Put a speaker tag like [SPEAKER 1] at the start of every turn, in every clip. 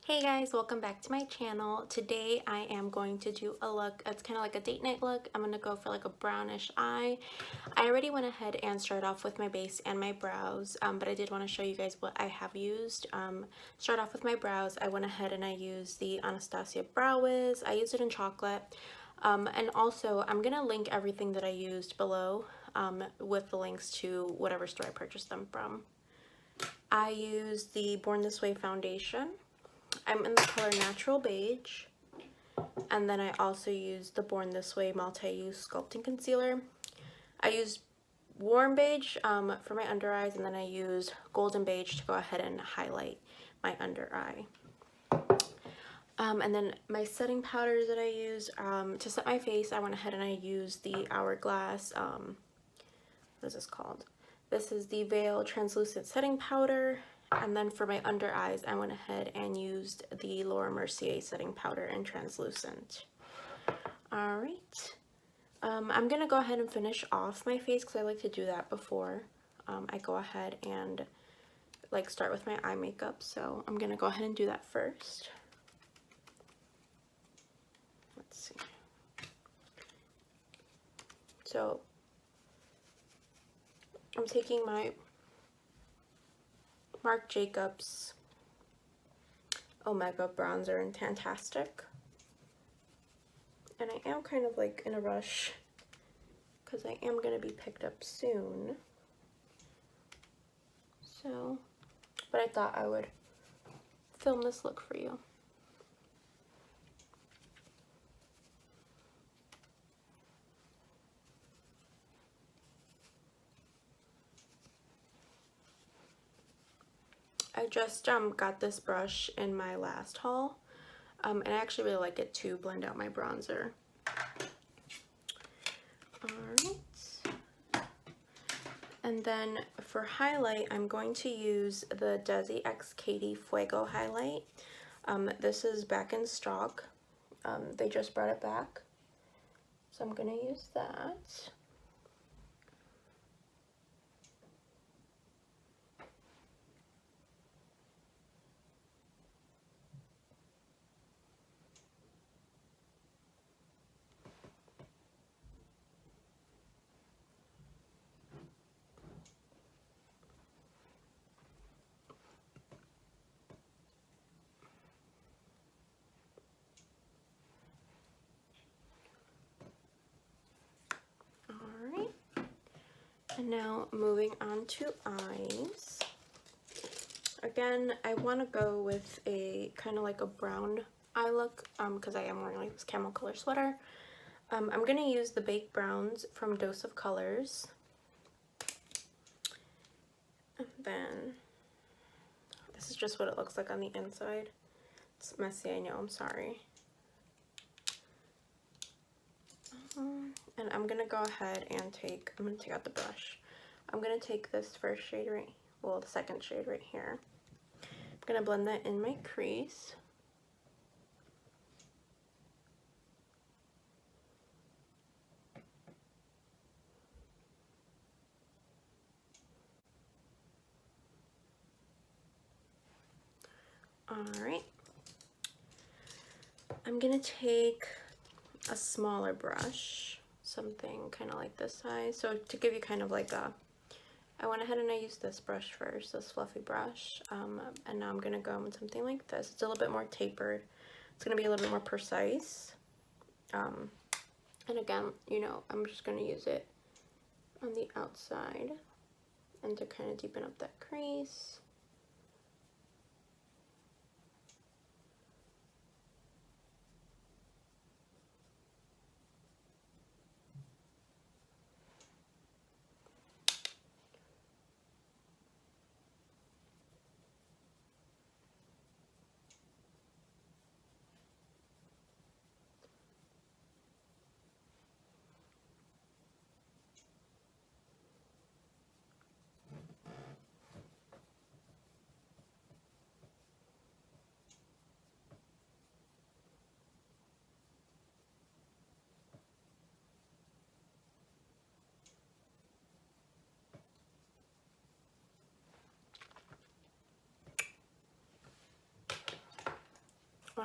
[SPEAKER 1] Hey guys, welcome back to my channel. Today I am going to do a look, it's kind of like a date night look. I'm going to go for like a brownish eye. I already went ahead and started off with my base and my brows, but I did want to show you guys what I have used. Start off with my brows. I went ahead and I used the Anastasia Brow Wiz. I used it in chocolate. And also I'm going to link everything that I used below with the links to whatever store I purchased them from. I used the Born This Way foundation. I'm in the color Natural Beige, and then I also used the Born This Way Multi-Use Sculpting Concealer. I used Warm Beige for my under eyes, and then I used Golden Beige to go ahead and highlight my under eye. And then my setting powders that I used to set my face, I went ahead and I used the Hourglass, what is this called? This is the Veil Translucent Setting Powder. And then for my under eyes, I went ahead and used the Laura Mercier setting powder in translucent. All right. I'm going to go ahead and finish off my face because I like to do that before I go ahead and like start with my eye makeup. So I'm going to go ahead and do that first. Let's see. So I'm taking my Marc Jacobs Omega bronzer in Fantastic, and I am kind of like in a rush because I am going to be picked up soon, so but I thought I would film this look for you. I just got this brush in my last haul, and I actually really like it to blend out my bronzer. Alright. And then for highlight, I'm going to use the Desi X Katy Fuego highlight. This is back in stock. They just brought it back, so I'm going to use that. Alright, and now moving on to eyes. Again, I want to go with a kind of like a brown eye look because I am wearing like this camel color sweater. I'm going to use the Baked Browns from Dose of Colors. And then this is just what it looks like on the inside. It's messy, I know, I'm sorry. And I'm going to go ahead and I'm going to take out the brush. I'm going to take this first shade right, well, the second shade right here. I'm going to blend that in my crease. Alright. I'm going to take a smaller brush, something kind of like this size. So to give you kind of like a, I went ahead and I used this brush first, this fluffy brush, and now I'm going to go with something like this. It's a little bit more tapered. It's going to be a little bit more precise. And again, you know, I'm just going to use it on the outside and to kind of deepen up that crease.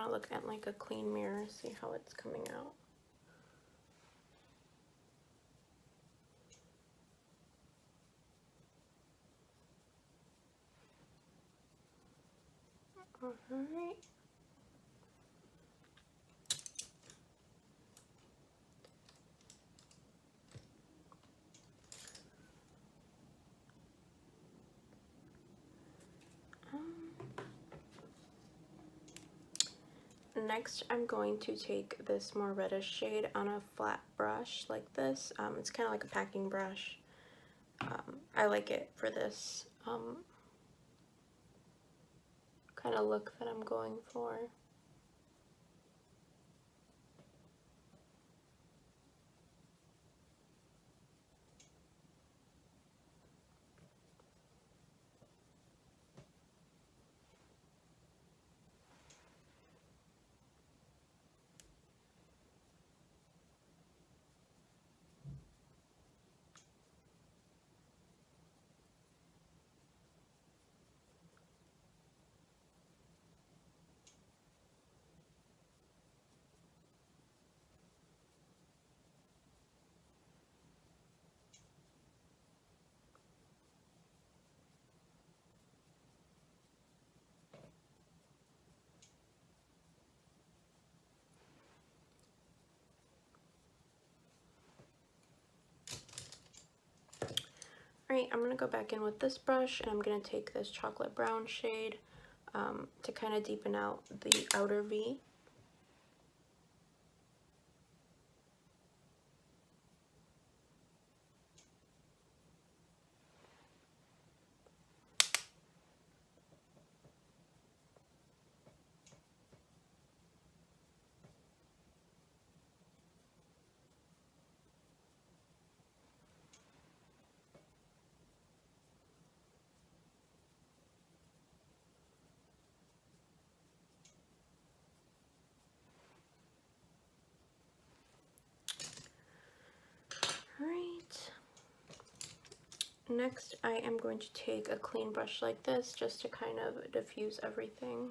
[SPEAKER 1] want to look at like a clean mirror, see how it's coming out. Alright. Next, I'm going to take this more reddish shade on a flat brush like this. It's kind of like a packing brush. I like it for this kind of look that I'm going for. Alright, I'm going to go back in with this brush and I'm going to take this chocolate brown shade to kind of deepen out the outer V. Alright. Next, I am going to take a clean brush like this just to kind of diffuse everything.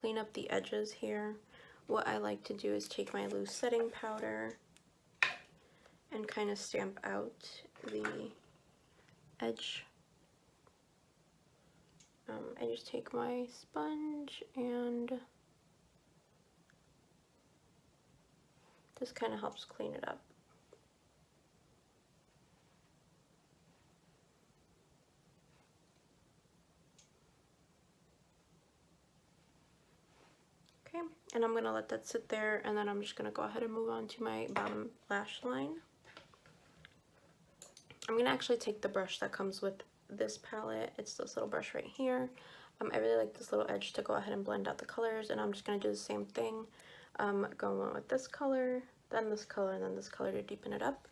[SPEAKER 1] Clean up the edges here. What I like to do is take my loose setting powder and kind of stamp out the edge. I just take my sponge and this kind of helps clean it up. Okay, and I'm going to let that sit there, and then I'm just going to go ahead and move on to my bottom lash line. I'm going to actually take the brush that comes with this palette. It's this little brush right here. I really like this little edge to go ahead and blend out the colors, and I'm just going to do the same thing. Going with this color, then this color, and then this color to deepen it up.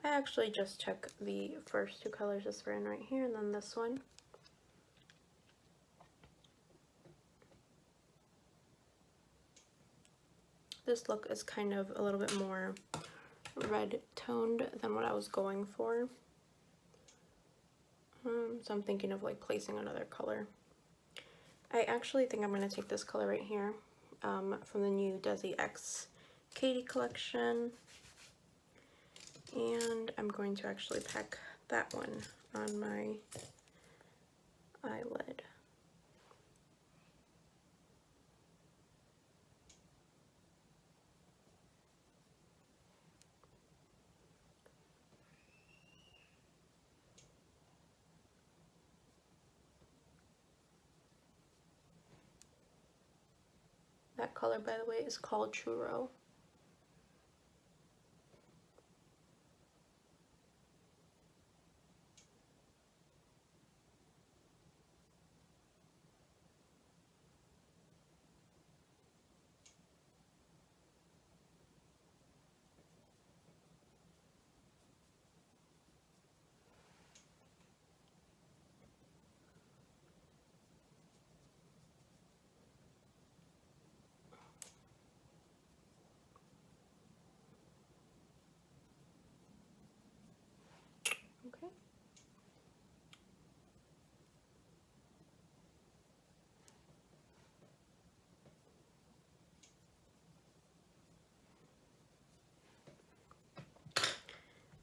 [SPEAKER 1] I actually just check the first two colors that we're in right here, and then this one. This look is kind of a little bit more red toned than what I was going for. So I'm thinking of like placing another color. I actually think I'm going to take this color right here from the new Desi X Katie collection. And I'm going to actually pack that one on my eyelid. That color, by the way, is called Churro. Okay.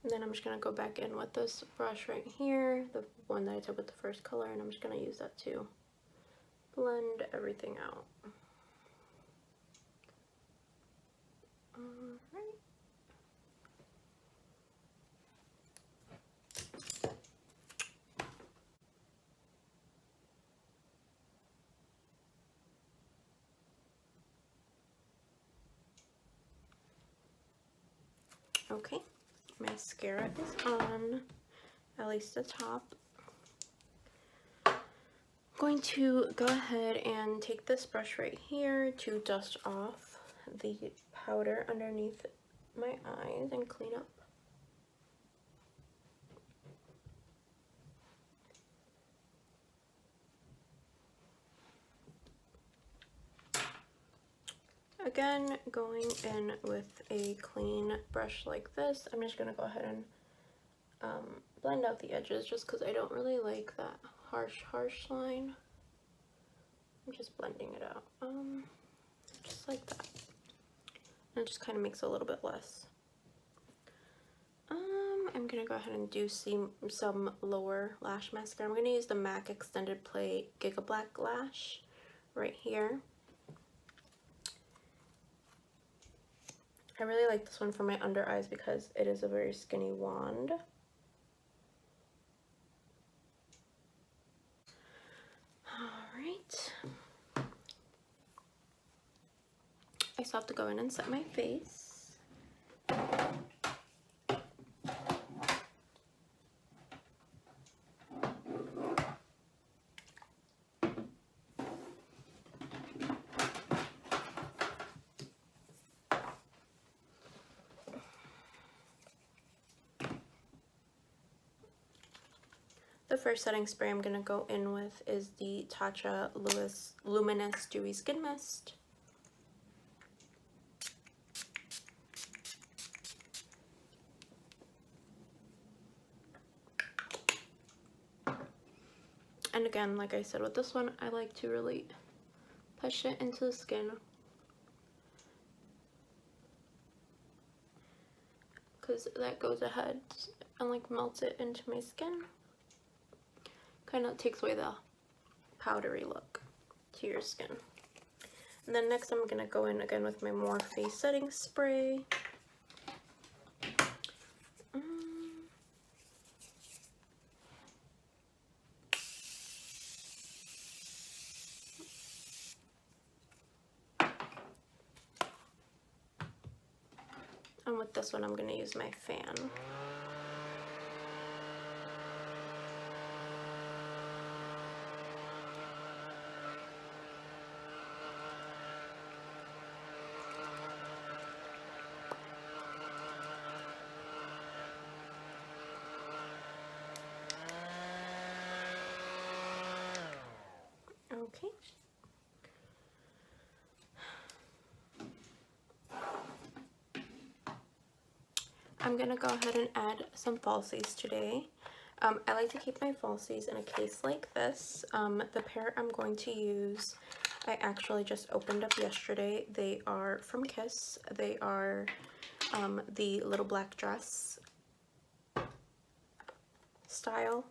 [SPEAKER 1] And then I'm just going to go back in with this brush right here, the one that I took with the first color, and I'm just going to use that to blend everything out. Alright. Okay, mascara is on, at least the top. I'm going to go ahead and take this brush right here to dust off the powder underneath my eyes and clean up. Again, going in with a clean brush like this, I'm just going to go ahead and blend out the edges just because I don't really like that harsh line. I'm just blending it out, just like that. And it just kind of makes it a little bit less. I'm going to go ahead and do some lower lash mascara. I'm going to use the MAC Extended Play Giga Black Lash right here. I really like this one for my under eyes because it is a very skinny wand. Alright. I still have to go in and set my face. The first setting spray I'm going to go in with is the Tatcha Luminous Dewy Skin Mist. And again, like I said with this one, I like to really push it into the skin, because that goes ahead and like melts it into my skin. Kind of takes away the powdery look to your skin. And then next I'm going to go in again with my more face setting spray. And with this one I'm going to use my fan. Okay. I'm gonna go ahead and add some falsies today. I like to keep my falsies in a case like this. The pair I'm going to use, I actually just opened up yesterday. They are from Kiss. They are the little black dress style.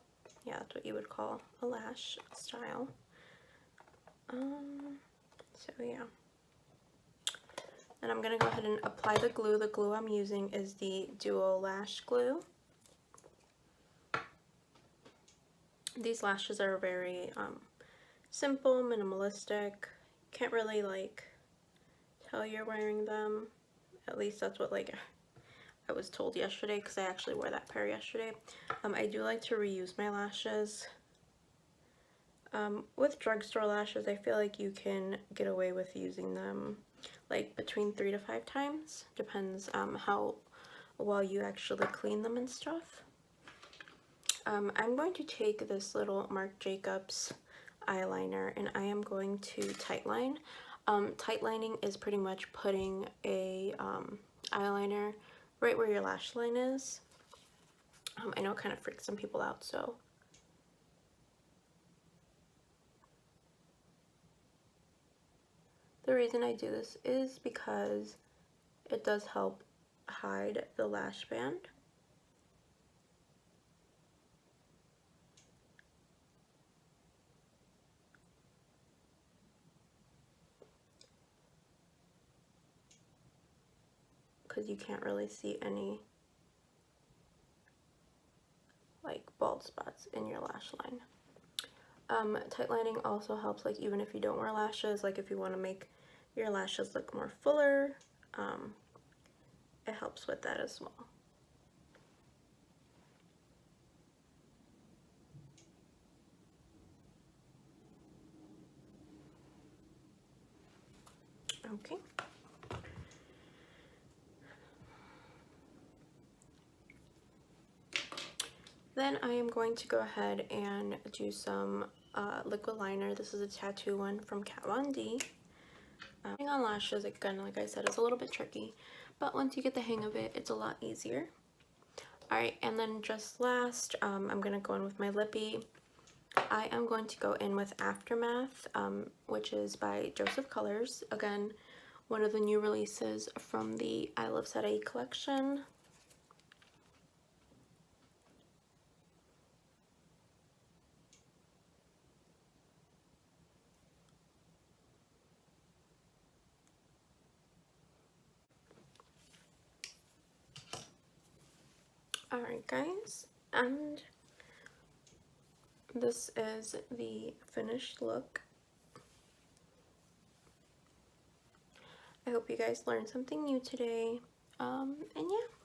[SPEAKER 1] Yeah, that's what you would call a lash style. So yeah. And I'm going to go ahead and apply the glue. The glue I'm using is the Duo Lash Glue. These lashes are very simple, minimalistic. Can't really like tell you're wearing them. At least that's what like I was told yesterday, because I actually wore that pair yesterday. I do like to reuse my lashes. With drugstore lashes, I feel like you can get away with using them like between 3 to 5 times. Depends how well you actually clean them and stuff. I'm going to take this little Marc Jacobs eyeliner and I am going to tightline. Tightlining is pretty much putting a eyeliner right where your lash line is. I know it kind of freaks some people out, so the reason I do this is because it does help hide the lash band. Because you can't really see any like bald spots in your lash line. Tightlining also helps like even if you don't wear lashes, like if you want to make your lashes look more fuller, it helps with that as well. Okay. Then I am going to go ahead and do some liquid liner. This is a tattoo one from Kat Von D. On lashes, again, like I said, is a little bit tricky, but once you get the hang of it, it's a lot easier. Alright, and then just last, I'm going to go in with my lippy. I am going to go in with Aftermath, which is by Joseph Colors. Again, one of the new releases from the I Love Sarai collection. Alright guys, and this is the finished look. I hope you guys learned something new today, and yeah.